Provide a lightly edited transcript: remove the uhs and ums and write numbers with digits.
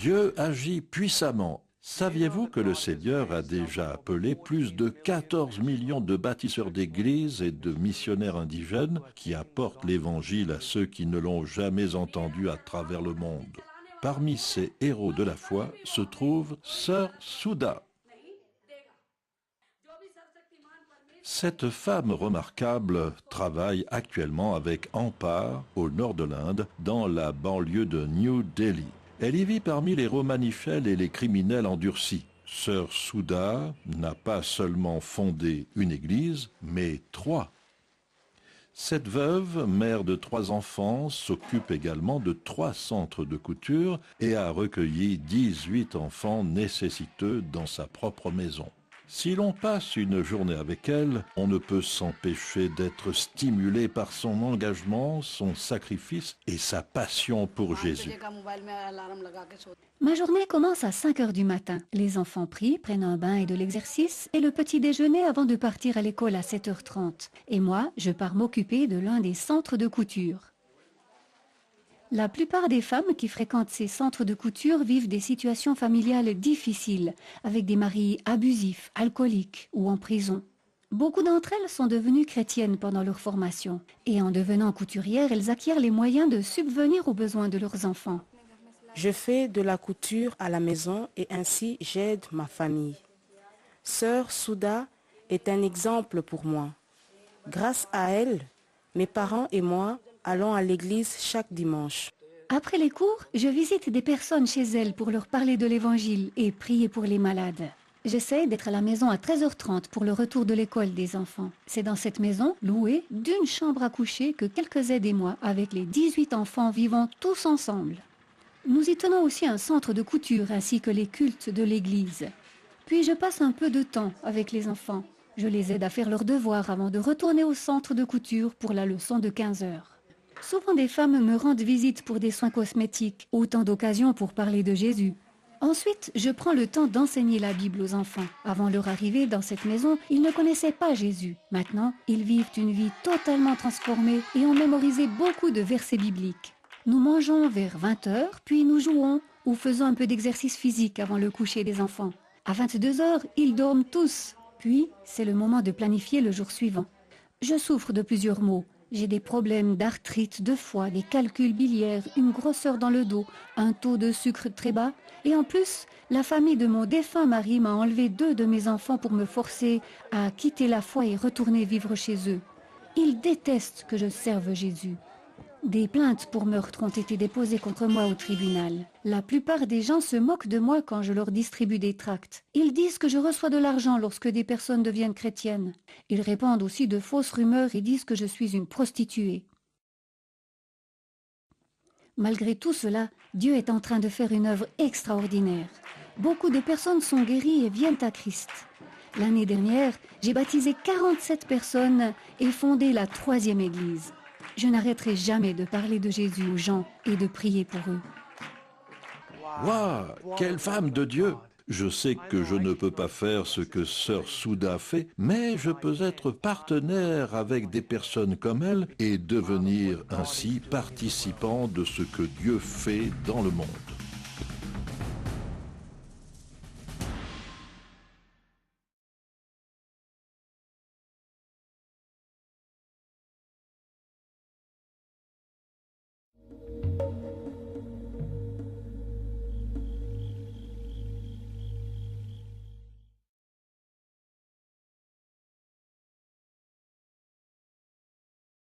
Dieu agit puissamment. Saviez-vous que le Seigneur a déjà appelé plus de 14 millions de bâtisseurs d'églises et de missionnaires indigènes qui apportent l'Évangile à ceux qui ne l'ont jamais entendu à travers le monde? Parmi ces héros de la foi se trouve Sœur Souda. Cette femme remarquable travaille actuellement avec Ampar au nord de l'Inde, dans la banlieue de New Delhi. Elle y vit parmi les romanifères et les criminels endurcis. Sœur Souda n'a pas seulement fondé une église, mais 3. Cette veuve, mère de 3 enfants, s'occupe également de 3 centres de couture et a recueilli 18 enfants nécessiteux dans sa propre maison. Si l'on passe une journée avec elle, on ne peut s'empêcher d'être stimulé par son engagement, son sacrifice et sa passion pour Jésus. Ma journée commence à 5 heures du matin. Les enfants prient, prennent un bain et de l'exercice et le petit déjeuner avant de partir à l'école à 7h30. Et moi, je pars m'occuper de l'un des centres de couture. La plupart des femmes qui fréquentent ces centres de couture vivent des situations familiales difficiles, avec des maris abusifs, alcooliques ou en prison. Beaucoup d'entre elles sont devenues chrétiennes pendant leur formation, et en devenant couturières, elles acquièrent les moyens de subvenir aux besoins de leurs enfants. Je fais de la couture à la maison et ainsi j'aide ma famille. Sœur Souda est un exemple pour moi. Grâce à elle, mes parents et moi allons à l'église chaque dimanche. Après les cours, je visite des personnes chez elles pour leur parler de l'évangile et prier pour les malades. J'essaie d'être à la maison à 13h30 pour le retour de l'école des enfants. C'est dans cette maison, louée d'une chambre à coucher, que quelques aides et moi, avec les 18 enfants, vivons tous ensemble. Nous y tenons aussi un centre de couture ainsi que les cultes de l'église. Puis je passe un peu de temps avec les enfants. Je les aide à faire leurs devoirs avant de retourner au centre de couture pour la leçon de 15 heures. Souvent des femmes me rendent visite pour des soins cosmétiques, autant d'occasions pour parler de Jésus. Ensuite, je prends le temps d'enseigner la Bible aux enfants. Avant leur arrivée dans cette maison, ils ne connaissaient pas Jésus. Maintenant, ils vivent une vie totalement transformée et ont mémorisé beaucoup de versets bibliques. Nous mangeons vers 20h, puis nous jouons ou faisons un peu d'exercice physique avant le coucher des enfants. À 22h, ils dorment tous. Puis, c'est le moment de planifier le jour suivant. Je souffre de plusieurs maux. J'ai des problèmes d'arthrite, de foie, des calculs biliaires, une grosseur dans le dos, un taux de sucre très bas. Et en plus, la famille de mon défunt mari m'a enlevé 2 de mes enfants pour me forcer à quitter la foi et retourner vivre chez eux. Ils détestent que je serve Jésus. Des plaintes pour meurtre ont été déposées contre moi au tribunal. La plupart des gens se moquent de moi quand je leur distribue des tracts. Ils disent que je reçois de l'argent lorsque des personnes deviennent chrétiennes. Ils répandent aussi de fausses rumeurs et disent que je suis une prostituée. Malgré tout cela, Dieu est en train de faire une œuvre extraordinaire. Beaucoup de personnes sont guéries et viennent à Christ. L'année dernière, j'ai baptisé 47 personnes et fondé la 3e église. Je n'arrêterai jamais de parler de Jésus aux gens et de prier pour eux. Waouh, quelle femme de Dieu! Je sais que je ne peux pas faire ce que Sœur Souda fait, mais je peux être partenaire avec des personnes comme elle et devenir ainsi participant de ce que Dieu fait dans le monde.